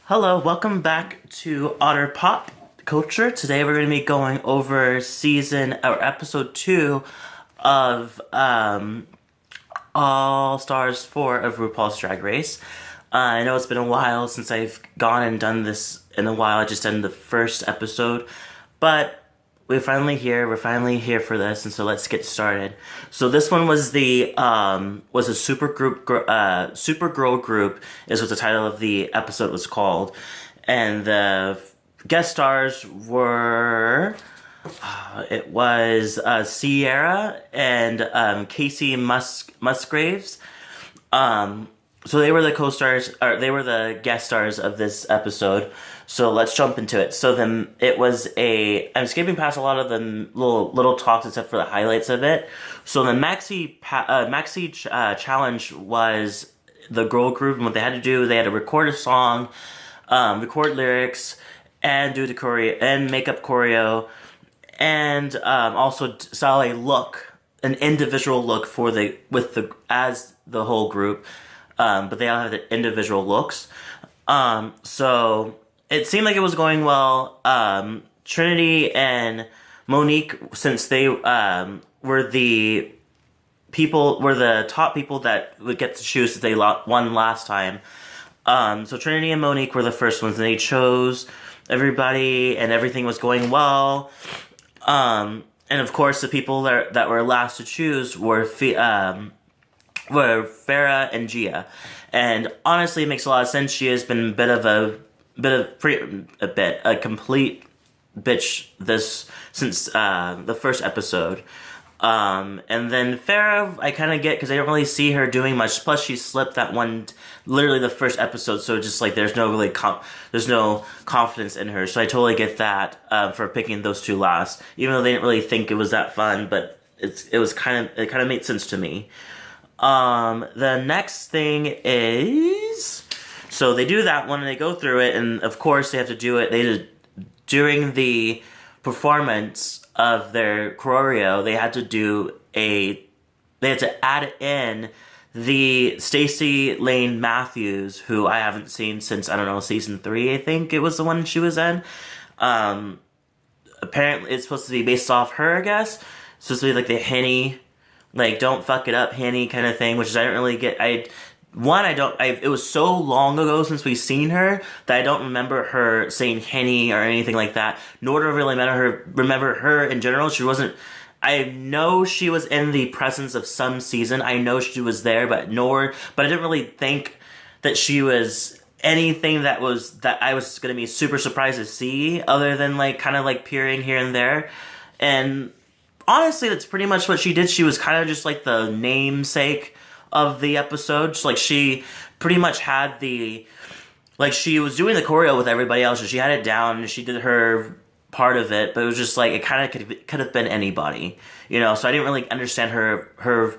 Hello, welcome back to Otter Pop Culture. Today we're going to be going over episode 2 of All Stars 4 of RuPaul's Drag Race. I know it's been a while since I've gone and done this in a while. I just did the first episode, but we're finally here. We're finally here for this, and so let's get started. So this one was a super girl group is what the title of the episode was called, and the guest stars were it was Sierra and Casey Musgraves. So they were the co-stars, or they were the guest stars of this episode. So let's jump into it. So then it was I'm skipping past a lot of the little talks except for the highlights of it. So the maxi challenge was the girl group, and what they had to do, they had to record a song, record lyrics, and do the choreo and make up choreo, and also sell an individual look as the whole group. But they all have the individual looks. So it seemed like it was going well. Trinity and Monique, since they were the top people that would get to choose since they won last time. So Trinity and Monique were the first ones, and they chose everybody, and everything was going well. And of course, the people that were last to choose were Farrah and Gia, and honestly, it makes a lot of sense. She has been a complete bitch since the first episode. And then Farrah, I kind of get, because I don't really see her doing much. Plus, she slipped literally the first episode, so just like there's no confidence in her. So I totally get that for picking those two last, even though they didn't really think it was that fun. But it kind of made sense to me. The next thing is, so they do that one and they go through it, and of course they have to do it. During the performance of their choreo, they had to add in the Stacey Lane Matthews, who I haven't seen since, I don't know, season 3, I think it was the one she was in. Apparently it's supposed to be based off her, I guess. It's supposed to be like the Henny, like, don't fuck it up, Henny kind of thing, which I don't really get. It was so long ago since we've seen her that I don't remember her saying Henny or anything like that, nor do I really remember her in general. I know she was in the presence of some season. I know she was there, but I didn't really think that she was anything that I was going to be super surprised to see, other than like kind of like peering here and there. And honestly, that's pretty much what she did. She was kind of just like the namesake of the episode. Just like she pretty much had she was doing the choreo with everybody else, and she had it down, and she did her part of it, but it was just like, it kind of could have been anybody, so I didn't really understand her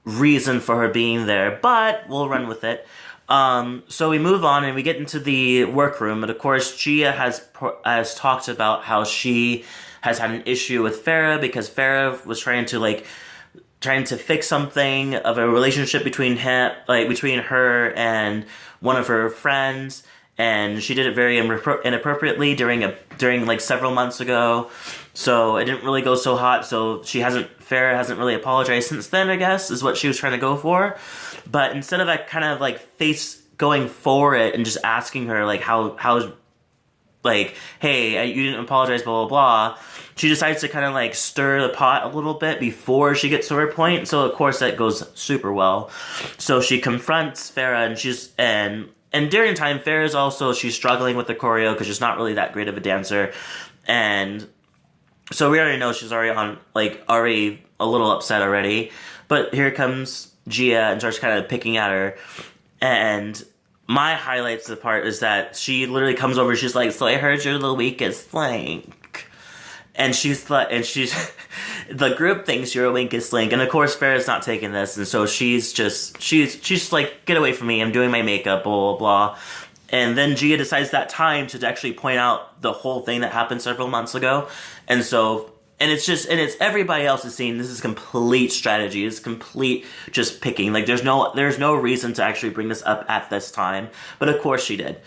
reason for her being there, but we'll run with it. So we move on and we get into the workroom, and of course Gia has talked about how she has had an issue with Farrah because Farrah was trying to fix something of a relationship between her and one of her friends, and she did it very inappropriately during like several months ago. So it didn't really go so hot. So Farrah hasn't really apologized since then, I guess, is what she was trying to go for. But instead of that kind of like face going for it and just asking her like how like, hey, you didn't apologize, blah, blah, blah, she decides to kind of like stir the pot a little bit before she gets to her point. So of course that goes super well. So she confronts Farrah, and during time, Farrah's she's struggling with the choreo because she's not really that great of a dancer. And so we already know she's already a little upset already. But here comes Gia and starts kind of picking at her. And my highlights of the part is that she literally comes over, she's like, so I heard you're the weakest link. And the group thinks you're a weakest link. And of course, Farrah's not taking this. And so she's like, get away from me, I'm doing my makeup, blah, blah, blah. And then Gia decides that time to actually point out the whole thing that happened several months ago. And it's everybody else's scene. This is complete strategy. It's complete just picking. Like there's no reason to actually bring this up at this time. But of course she did.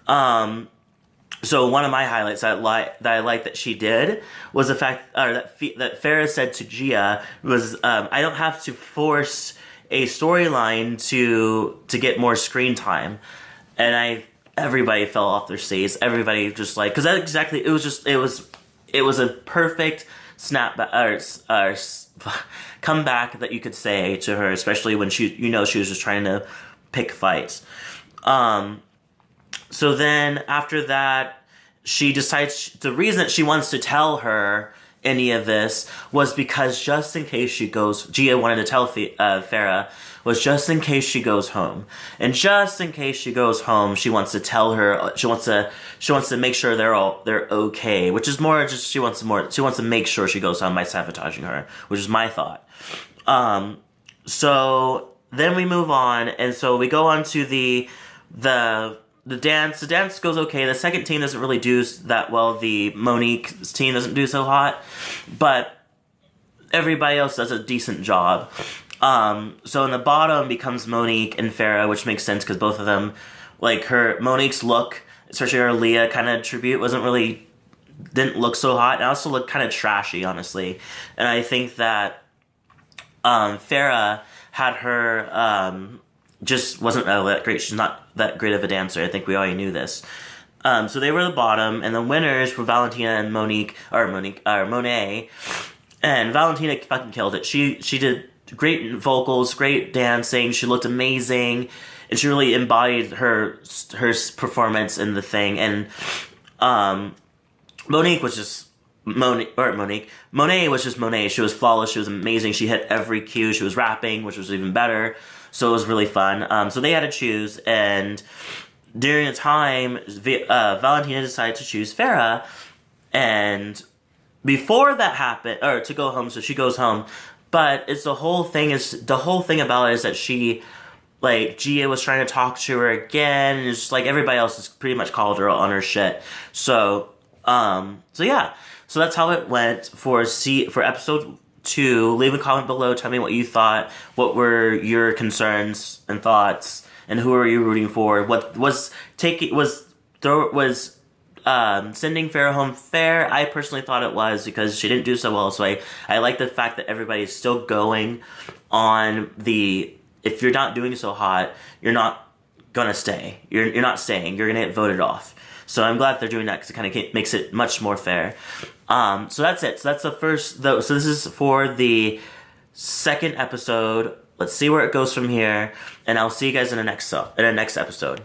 So one of my highlights that I like that she did was the fact, or that Farrah said to Gia was, I don't have to force a storyline to get more screen time, and everybody fell off their seats. Everybody just like, because that exactly, it was a perfect snap or comeback that you could say to her, especially when she was just trying to pick fights. So then after that, she decides the reason that she wants to tell her any of this was because just in case she goes, Gia wanted to tell Farrah, was just in case she goes home. And just in case she goes home, she wants to tell her, she wants to make sure they're okay, which is more just she wants to make sure she goes home by sabotaging her, which is my thought. So then we move on, and so we go on to the dance. The dance goes okay. The second team doesn't really do that well. The Monique's team doesn't do so hot, but everybody else does a decent job. So in the bottom becomes Monique and Farrah, which makes sense because both of them, like Monique's look, especially her Leah kind of tribute, didn't look so hot, and also looked kind of trashy, honestly. And I think that Farrah had her just wasn't that great. She's not that great of a dancer. I think we already knew this. So they were the bottom, and the winners were Valentina and Monet. And Valentina fucking killed it. She did great vocals, great dancing. She looked amazing, and she really embodied her performance in the thing. And Monet was just Monet. She was flawless. She was amazing. She hit every cue. She was rapping, which was even better. So it was really fun. So they had to choose, and during the time, Valentina decided to choose Farrah, and before that happened, or to go home, so she goes home. But the whole thing about it is that she, like, Gia was trying to talk to her again, and it's just like everybody else has pretty much called her on her shit. So yeah. So that's how it went for episode 2. Leave a comment below. Tell me what you thought. What were your concerns and thoughts, and who are you rooting for? What was sending Farrah home fair? I personally thought it was, because she didn't do so well. So I like the fact that everybody's still going on if you're not doing so hot, you're not gonna stay. You're not staying. You're gonna get voted off. So I'm glad they're doing that, because it kind of makes it much more fair. So that's it. So that's the first. So this is for the second episode. Let's see where it goes from here, and I'll see you guys in the next episode.